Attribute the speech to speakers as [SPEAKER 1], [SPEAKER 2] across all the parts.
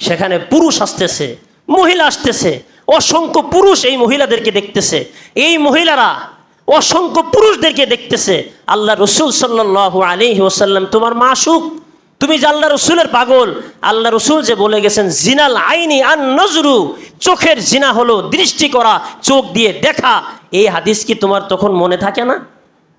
[SPEAKER 1] সেখানে পুরুষ আসতেছে, মহিলা আসতেছে, অসংখ্য পুরুষ এই মহিলাদেরকে দেখতেছে, এই মহিলারা অসংখ্য পুরুষদেরকে দেখতেছে। আল্লাহ রসুল সাল্লাল্লাহু আলাইহি ওয়াসাল্লাম তোমার মাসুক, তুমি যে আল্লাহ রসুলের পাগল। আল্লাহ রসুল যে বলে গেছেন জিনাল আইনি আন নজরু, চোখের জিনা হলো দৃষ্টি করা, চোখ দিয়ে দেখা। এই হাদিস কি তোমার তখন মনে থাকে না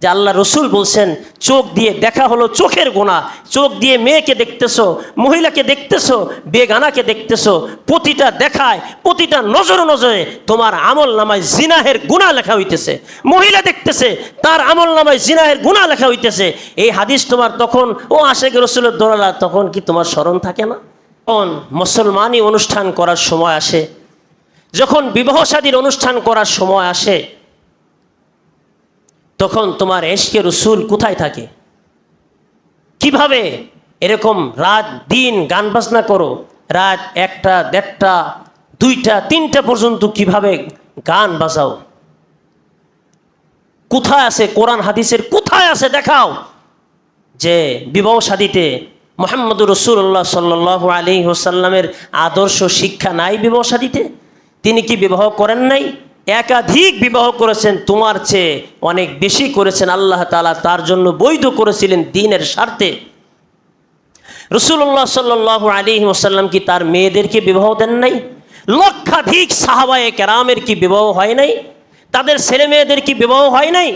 [SPEAKER 1] যে আল্লাহ রসুল বলছেন চোখ দিয়ে দেখা হলো চোখের গুনাহ? চোখ দিয়ে মেয়েকে দেখতেছো, মহিলাকে দেখতেছো, বেগানাকে দেখতেছো, প্রতিটা দেখায়, প্রতিটা নজরে নজরে তোমার আমল নামায় জিনাহের গুনাহ লেখা হইতেছে। মহিলা দেখতেছে, তার আমল নামায় জিনাহের গুনাহ লেখা হইতেছে। এই হাদিস তোমার তখন ও আশেক রসুলের দোলালা তখন কি তোমার স্মরণ থাকে না? তখন মুসলমানি অনুষ্ঠান করার সময় আসে, যখন বিবাহ শাদীর অনুষ্ঠান করার সময় আসে, তখন তোমার এশকে রসুল কোথায় থাকে? কিভাবে এরকম রাত দিন গান বাজনা করো, রাত 1টা 1:30 2টা 3টা পর্যন্ত কিভাবে গান বাজাও? কোথায় আছে কোরআন হাদিসের, কোথায় আছে দেখাও যে বিবাহ শাদীতে মুহাম্মদুর রাসূলুল্লাহ সাল্লাল্লাহু আলাইহি ওয়াসাল্লামের আদর্শ শিক্ষা নাই বিবাহ শাদীতে? তিনি কি বিবাহ করেন নাই? একাধিক বিবাহ করেছেন, তোমার চেয়ে অনেক বেশি করেছেন। আল্লাহ তাআলা তার জন্য বৈধ করেছিলেন দ্বীনের স্বার্থে। রাসূলুল্লাহ সাল্লাল্লাহু আলাইহি ওয়াসাল্লাম কি তার মেয়েদেরকে বিবাহ দেন নাই? লক্ষাধিক সাহাবায়ে কেরামের কি বিবাহ হয় নাই? তাদের ছেলে মেয়েদের কি বিবাহ হয় নাই?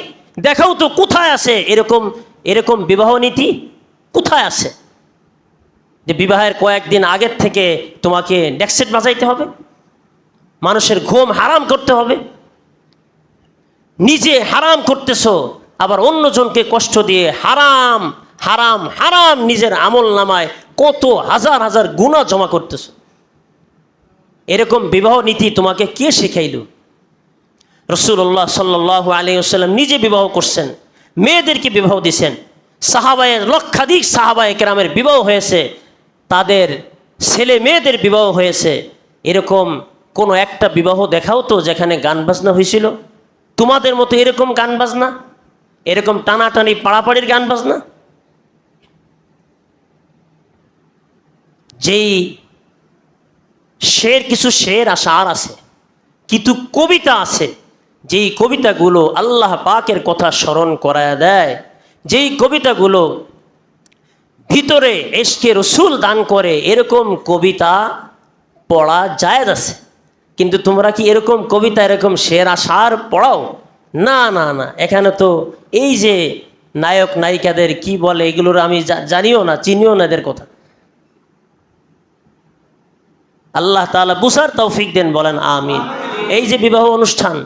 [SPEAKER 1] দেখাও তো কোথায় আছে এরকম এরকম বিবাহ নীতি? কোথায় আছে যে বিবাহের কয়েকদিন আগের থেকে তোমাকে ডেক্সেট বাজাইতে হবে, মানুষের ঘুম হারাম করতে হবে, নিজে হারাম করতেছো, আবার অন্যজনকে কষ্ট দিয়ে হারাম হারাম হারাম নিজের আমল নামায় কত হাজার হাজার গুনাহ জমা করতেছো। এরকম বিবাহ নীতি তোমাকে কে শিখাইল? রাসূলুল্লাহ সাল্লাল্লাহু আলাইহি ওয়াসাল্লাম নিজে বিবাহ করছেন, মেয়েদেরকে বিবাহ দিয়েছেন। সাহাবায়ে লক্ষাধিক সাহাবায়ে কেরামের বিবাহ হয়েছে, তাদের ছেলে মেয়েদের বিবাহ হয়েছে। এরকম কোনো একটা বিবাহ দেখাও তো যেখানে গান বাজনা হয়েছিল তোমাদের মতো, এরকম গান বাজনা, এরকম টানাটানি পাড়াপাড়ির গান বাজনা। যেই কিছু শের আশার আছে, কিন্তু কবিতা আছে, যেই কবিতাগুলো আল্লাহ পাকের কথা স্মরণ করায় দেয়, যেই কবিতাগুলো ভিতরে ইশকে রসুল দান করে, এরকম কবিতা পড়া জায়েজ আছে। কিন্তু তোমরা কি এরকম কবিতা, এরকম শের আশার পড়াও? না না না, এখানে তো এই যে নায়ক নায়িকাদের কি বলে এগুলোর আমি জানিও না, চিনিও না এদের কথা। আল্লাহ তাআলা বুঝার তৌফিক দেন, বলেন আমিন। এই যে বিবাহ অনুষ্ঠান,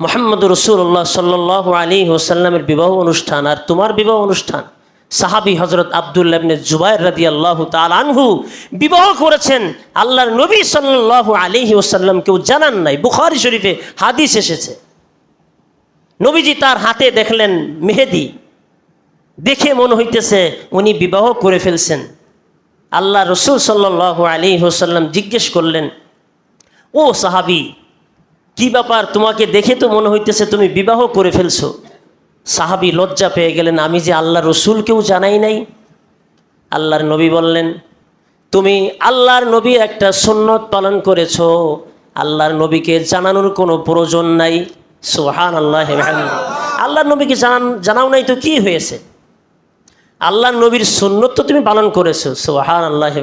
[SPEAKER 1] মুহাম্মদুর রাসূলুল্লাহ সাল্লাল্লাহু আলাইহি ওয়াসাল্লামের বিবাহ অনুষ্ঠান আর তোমার বিবাহ অনুষ্ঠান, সাহাবী হযরত আব্দুল্লাহ ইবনে জুবাইর রাদিয়াল্লাহু তাআলা আনহু বিবাহ করেছেন। আল্লাহর নবী সাল্লাল্লাহু আলাইহি ওয়াসাল্লাম কেউ জানান নাই। বুখারী শরীফে হাদিস এসেছে, নবীজি তার হাতে দেখলেন মেহেদি, দেখে মনে হইতেছে উনি বিবাহ করে ফেলছেন। আল্লাহ রসুল সাল্লাল্লাহু আলাইহি ওয়াসাল্লাম জিজ্ঞেস করলেন, ও সাহাবী, কি ব্যাপার, তোমাকে দেখে তো মনে হইতেছে তুমি বিবাহ করে ফেলছো। সাহাবী লজ্জা পেয়ে গেলেন, আমি যে আল্লাহ রসুলকেও জানাই নাই। আল্লাহর নবী বললেন, তুমি আল্লাহর নবী একটা সুন্নত পালন করেছো, আল্লাহর নবীকে জানানোর কোনো প্রয়োজন নাই। সুবহানাল্লাহ। আল্লাহর নবীকে জানাও নাই তো কি হয়েছে? আল্লাহর নবীর সুন্নত তো তুমি পালন করেছো। সুবহানাল্লাহ।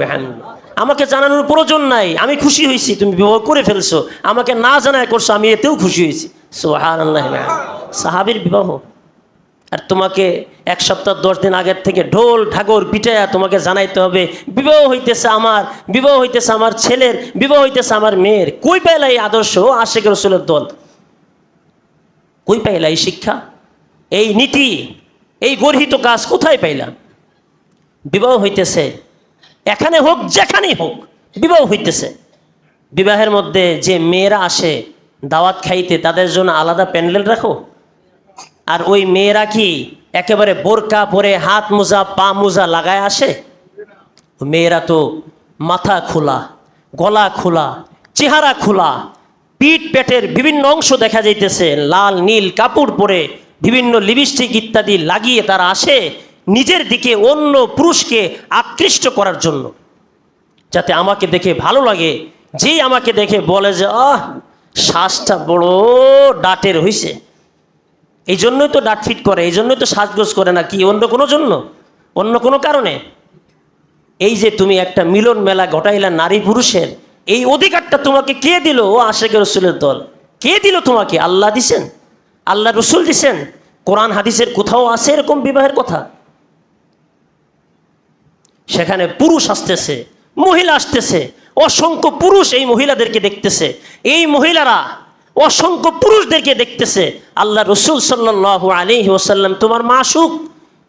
[SPEAKER 1] আমাকে জানানোর প্রয়োজন নাই, আমি খুশি হয়েছি তুমি বিবাহ করে ফেলছো, আমাকে না জানায় করছো, আমি এতেও খুশি হয়েছি। সুবহানাল্লাহ। সাহাবীর বিবাহ, আর তোমাকে 1 সপ্তাহ 10 দিন আগের থেকে ঢোল ঢাগর পিটাইয়া তোমাকে জানাইতে হবে বিবাহ হইতেছে আমার, বিবাহ হইতেছে আমার ছেলের, বিবাহ হইতেছে আমার মেয়ের। কই পাইলা এই আদর্শ? আশিক রাসূলের দল কই পাইলা এই শিক্ষা, এই নীতি, এই গর্হিত কাজ কোথায় পাইলাম? বিবাহ হইতেছে এখানে হোক যেখানেই হোক, বিবাহ হইতেছে। বিবাহের মধ্যে যে মেয়েরা আসে দাওয়াত খাইতে, তাদের জন্য আলাদা প্যান্ডেল রাখো? আর ওই মেয়েরা কি একেবারে বোরকা পরে হাত মোজা পা মোজা লাগায় আসে? মেয়েরা তো মাথা খোলা, গলা খোলা, চেহারা খোলা, পিঠ পেটের বিভিন্ন অংশ দেখা যাইতেছে, লাল নীল কাপড় পরে বিভিন্ন লিপস্টিক ইত্যাদি লাগিয়ে তারা আসে নিজের দিকে অন্য পুরুষকে আকৃষ্ট করার জন্য। যাতে আমাকে দেখে ভালো লাগে। যেই আমাকে দেখে বলে যে শ্বাসটা বড় ডাটের হইছে, এই জন্যই তো ডাট ফিট করে, এই জন্যই তো সাজগোজ করে, না কি অন্য কোনো জন্য, অন্য কোনো কারণে? এই যে তুমি একটা মিলন মেলা ঘটাইলা নারী পুরুষের, এই অধিকারটা তোমাকে কে দিল? ও আশেকে রসুলের দল। কে দিল তোমাকে? আল্লাহ দিছেন, আল্লাহ রসুল দিছেন। কোরআন হাদিসের কোথাও আছে এরকম বিবাহের কথা? সেখানে পুরুষ আসতেছে, মহিলা আসতেছে, অসংখ্য পুরুষ এই মহিলাদেরকে দেখতেছে, এই মহিলারা অসংখ্য পুরুষদেরকে দেখতেছে। আল্লাহ রসুল সাল্লাল্লাহু আলাইহি ওয়াসাল্লাম তোমার মাসুক,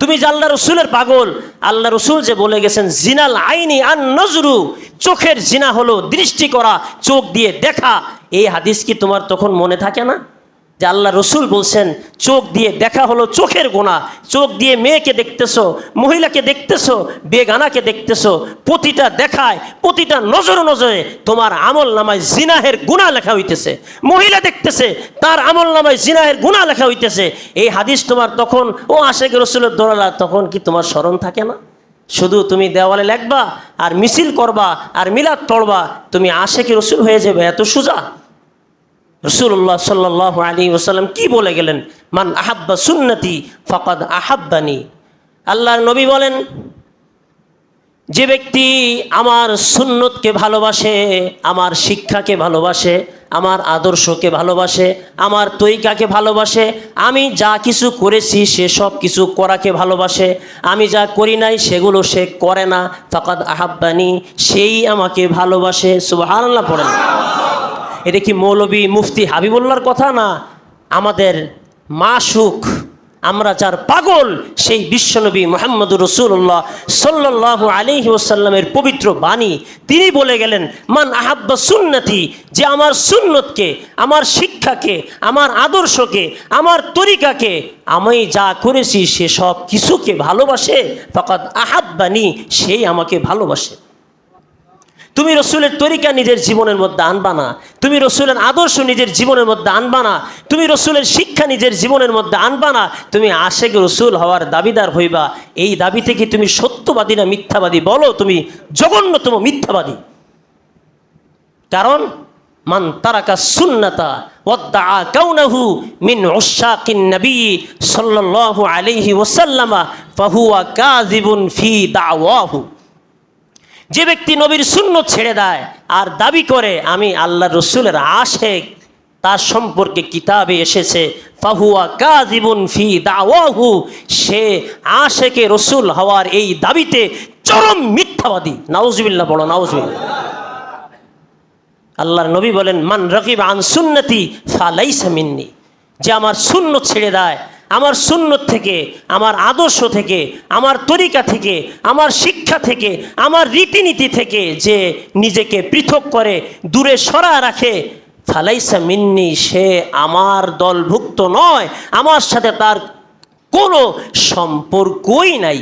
[SPEAKER 1] তুমি যে আল্লাহ রসুলের পাগল। আল্লাহ রসুল যে বলে গেছেন জিনাল আইনি আন নজরু, চোখের জিনা হলো দৃষ্টি করা, চোখ দিয়ে দেখা। এই হাদিস কি তোমার তখন মনে থাকে না যে আল্লাহ রসুল বলছেন চোখ দিয়ে দেখা হলো চোখের গুনাহ? চোখ দিয়ে মেয়েকে দেখতেছো, মহিলাকে দেখতেছো, বেগানাকে দেখতেছো, প্রতিটা দেখায়, প্রতিটা নজরে নজরে তোমার আমল নামায় জিনাহের গুনাহ লেখা হইতেছে। মহিলা দেখতেছে, তার আমল নামায় জিনাহের গুনাহ লেখা হইতেছে। এই হাদিস তোমার তখন ও আশেক রসুলের দোলালা, তখন কি তোমার স্মরণ থাকে না? শুধু তুমি দেওয়ালে লেখবা আর মিছিল করবা আর মিলাদ পড়বা, তুমি আশেক রসুল হয়ে যাবে, এত সোজা? রাসূলুল্লাহ সাল্লাল্লাহু আলাইহি ওয়াসাল্লাম কি বলে গেলেন? মান আহাব্বা সুন্নতি ফাকাদ আহাব্বানি। আল্লাহর নবী বলেন, যে ব্যক্তি আমার সুন্নতকে ভালোবাসে, আমার শিক্ষাকে ভালোবাসে, আমার আদর্শকে ভালোবাসে, আমার তরিকাকে ভালোবাসে, আমি যা কিছু করেছি সে সব কিছু করাকে ভালোবাসে, আমি যা করি নাই সেগুলো সে করে না, ফাকাদ আহাব্বানি, সেই আমাকে ভালোবাসে। সুবহানাল্লাহ পড়েন। এটা কি মৌলবী মুফতি হাবিবুল্লাহর কথা না, আমাদের মাসুক, আমরা যার পাগল সেই বিশ্বনবী মুহাম্মদুর রাসূলুল্লাহ সাল্লাল্লাহু আলাইহি ওয়াসাল্লামের পবিত্র বাণী। তিনি বলে গেলেন মান আহাব্বা সুন্নতি, যে আমার সুন্নতকে, আমার শিক্ষাকে, আমার আদর্শকে, আমার তরিকাকে, আমি যা করেছি সে সব কিছুকে ভালোবাসে, ফাকাদ আহাব্বানি, সেই আমাকে ভালোবাসে। তুমি রসুলের তরিকা নিজের জীবনের মধ্যে আনবা না, তুমি রসুলের আদর্শ নিজের জীবনের মধ্যে আনবা না, তুমি রসুলের শিক্ষা নিজের জীবনের মধ্যে আনবা না, তুমি আশেক রসুল হওয়ার দাবিদার হইবা। এই দাবি থেকে তুমি সত্যবাদী না মিথ্যাবাদী? বলো, তুমি জঘন্যতম মিথ্যাবাদী। কারণ মান তারাকা সুন্নাতা ওয়াদ্দাআ কাউনাহু মিন উশাকিন নবী সাল্লাল্লাহু আলাইহি ওয়াসাল্লাম ফাহুয়া কাযিবুন ফি দাওয়াহু। যে ব্যক্তি নবীর সুন্নত ছেড়ে দেয় আর দাবি করে আমি আল্লাহ রসুলের আশেক, তার সম্পর্কে কিতাবে এসেছে ফাহুয়া কাযিবুন ফি দাওয়াহু, সে আশেকে রসুল হওয়ার এই দাবিতে চরম মিথ্যাবাদী। নাউজুবিল্লাহ, বলো নাউজুবিল্লাহ। আল্লাহর নবী বলেন মান রাগিবা আন সুন্নতি ফালাইসা মিন্নি, যে আমার সুন্নত ছেড়ে দেয়, আমার সুন্নত থেকে, আমার আদর্শ থেকে, আমার তরিকা থেকে, আমার শিক্ষা থেকে, আমার রীতিনীতি থেকে যে নিজেকে পৃথক করে, দূরে সরা রাখে, ফালাইসা মিন্নি, সে আমার দলভুক্ত নয়, আমার সাথে তার কোনো সম্পর্কই নাই।